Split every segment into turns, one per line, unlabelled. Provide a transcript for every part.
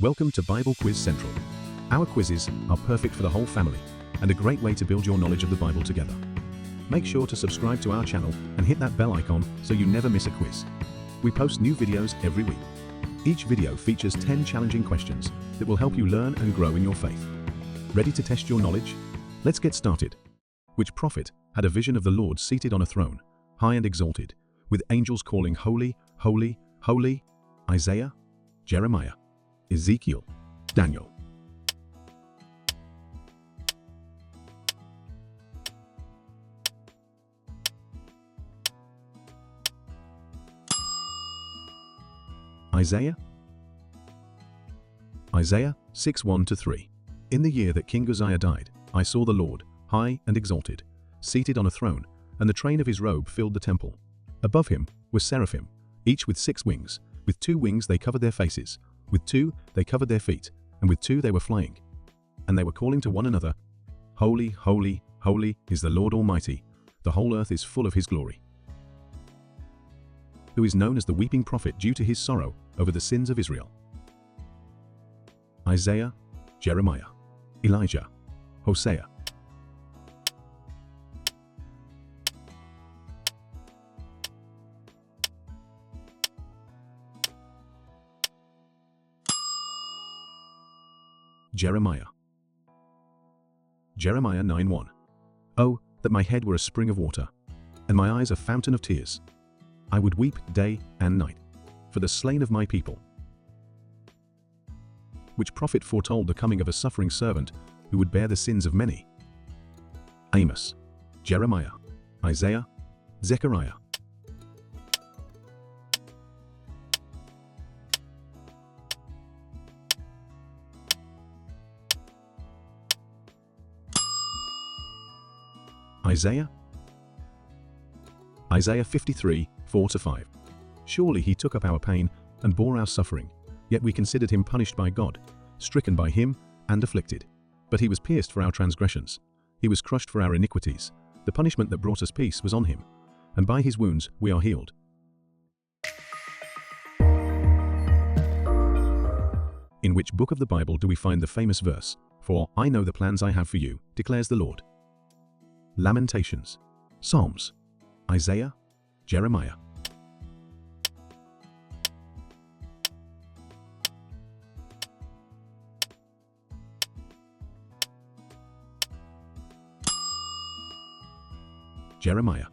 Welcome to Bible Quiz Central. Our quizzes are perfect for the whole family and a great way to build your knowledge of the Bible together. Make sure to subscribe to our channel and hit that bell icon so you never miss a quiz. We post new videos every week. Each video features 10 challenging questions that will help you learn and grow in your faith. Ready to test your knowledge? Let's get started. Which prophet had a vision of the Lord seated on a throne, high and exalted, with angels calling, "Holy, holy, holy"? Isaiah, Jeremiah, Ezekiel, Daniel. Isaiah 6:1-3. In the year that King Uzziah died, I saw the Lord, high and exalted, seated on a throne, and the train of his robe filled the temple. Above him were seraphim, each with 6 wings. With 2 wings they covered their faces, with 2 they covered their feet, and with 2 they were flying. And they were calling to one another, "Holy, holy, holy is the Lord Almighty. The whole earth is full of his glory." Who is known as the weeping prophet due to his sorrow over the sins of Israel? Isaiah, Jeremiah, Elijah, Hosea. Jeremiah 9:1. Oh, that my head were a spring of water, and my eyes a fountain of tears. I would weep day and night for the slain of my people. Which prophet foretold the coming of a suffering servant who would bear the sins of many? Amos, Jeremiah, Isaiah, Zechariah. Isaiah 53:4-5. Surely he took up our pain and bore our suffering, yet we considered him punished by God, stricken by him and afflicted. But he was pierced for our transgressions, he was crushed for our iniquities. The punishment that brought us peace was on him, and by his wounds we are healed. In which book of the Bible do we find the famous verse, "For I know the plans I have for you, declares the Lord"? Lamentations, Psalms, Isaiah, Jeremiah. Jeremiah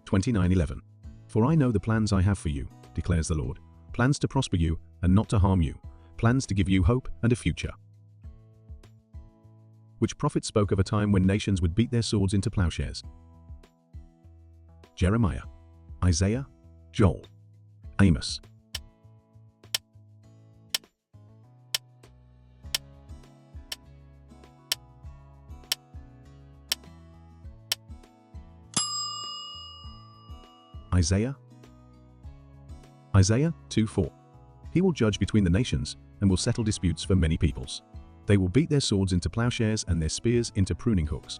29:11. For I know the plans I have for you, declares the Lord, plans to prosper you and not to harm you, plans to give you hope and a future. Which prophet spoke of a time when nations would beat their swords into plowshares? Jeremiah, Isaiah, Joel, Amos. Isaiah 2:4. He will judge between the nations and will settle disputes for many peoples. They will beat their swords into plowshares and their spears into pruning hooks.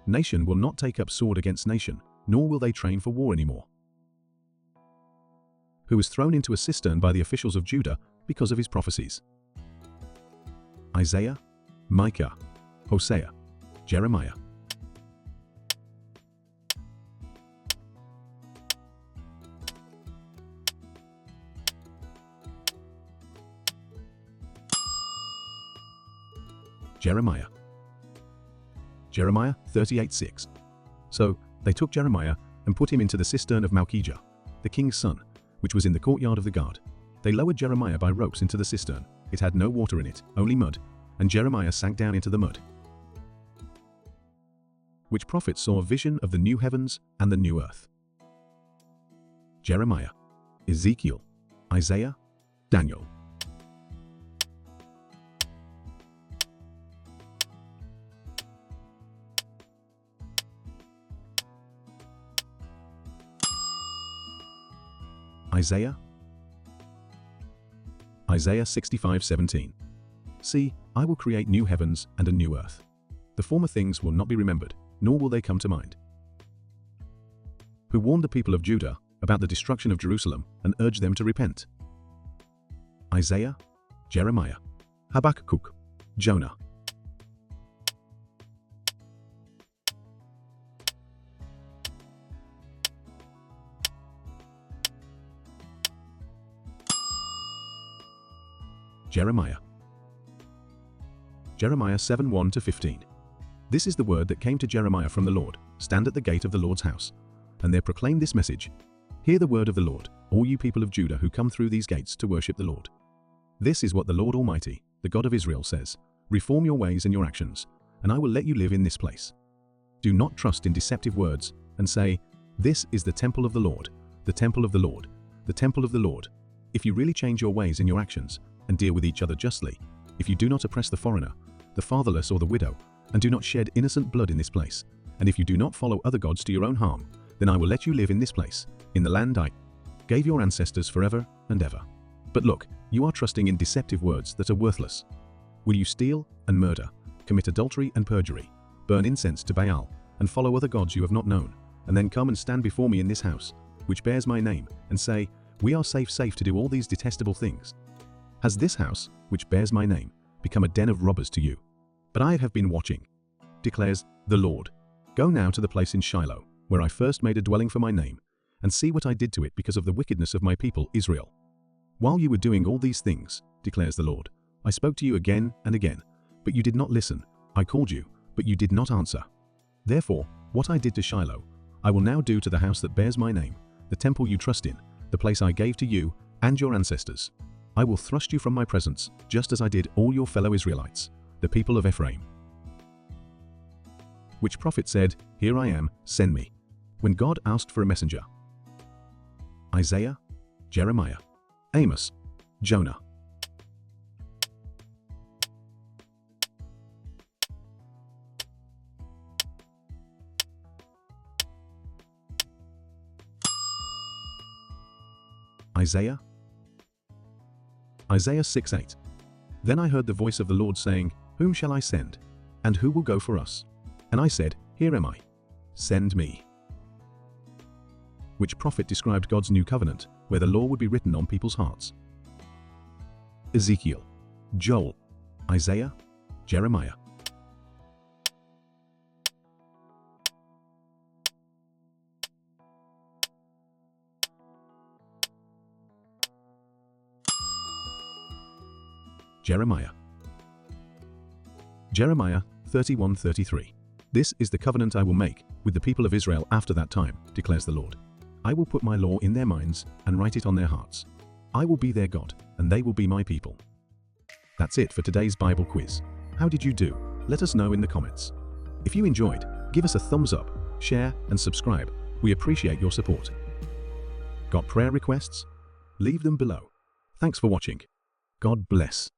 Nation will not take up sword against nation, nor will they train for war anymore. Who was thrown into a cistern by the officials of Judah because of his prophecies? Isaiah, Micah, Hosea, Jeremiah. Jeremiah 38:6. So they took Jeremiah and put him into the cistern of Malchijah, the king's son, which was in the courtyard of the guard. They lowered Jeremiah by ropes into the cistern. It had no water in it, only mud, and Jeremiah sank down into the mud. Which prophet saw a vision of the new heavens and the new earth? Jeremiah, Ezekiel, Isaiah, Daniel. Isaiah 65:17. See, I will create new heavens and a new earth. The former things will not be remembered, nor will they come to mind. Who warned the people of Judah about the destruction of Jerusalem and urged them to repent? Isaiah, Jeremiah, Habakkuk, Jonah. Jeremiah. Jeremiah 7:1-15. This is the word that came to Jeremiah from the Lord. Stand at the gate of the Lord's house, and there proclaim this message. Hear the word of the Lord, all you people of Judah who come through these gates to worship the Lord. This is what the Lord Almighty, the God of Israel, says. Reform your ways and your actions, and I will let you live in this place. Do not trust in deceptive words and say, this is the temple of the Lord, the temple of the Lord, the temple of the Lord. If you really change your ways and your actions, and deal with each other justly, if you do not oppress the foreigner, the fatherless or the widow, and do not shed innocent blood in this place, and if you do not follow other gods to your own harm, then I will let you live in this place, in the land I gave your ancestors forever and ever. But look, you are trusting in deceptive words that are worthless. Will you steal and murder, commit adultery and perjury, burn incense to Baal, and follow other gods you have not known, and then come and stand before me in this house, which bears my name, and say, we are safe to do all these detestable things? Has this house, which bears my name, become a den of robbers to you? But I have been watching, declares the Lord. Go now to the place in Shiloh, where I first made a dwelling for my name, and see what I did to it because of the wickedness of my people Israel. While you were doing all these things, declares the Lord, I spoke to you again and again, but you did not listen. I called you, but you did not answer. Therefore, what I did to Shiloh, I will now do to the house that bears my name, the temple you trust in, the place I gave to you and your ancestors. I will thrust you from my presence, just as I did all your fellow Israelites, the people of Ephraim. Which prophet said, here I am, send me, when God asked for a messenger? Isaiah, Jeremiah, Amos, Jonah. Isaiah 6:8. Then I heard the voice of the Lord saying, whom shall I send? And who will go for us? And I said, here am I. Send me. Which prophet described God's new covenant, where the law would be written on people's hearts? Ezekiel, Joel, Isaiah, Jeremiah. Jeremiah 31:33. This is the covenant I will make with the people of Israel after that time, declares the Lord. I will put my law in their minds and write it on their hearts. I will be their God, and they will be my people. That's it for today's Bible quiz. How did you do? Let us know in the comments. If you enjoyed, give us a thumbs up, share, and subscribe. We appreciate your support. Got prayer requests? Leave them below. Thanks for watching. God bless.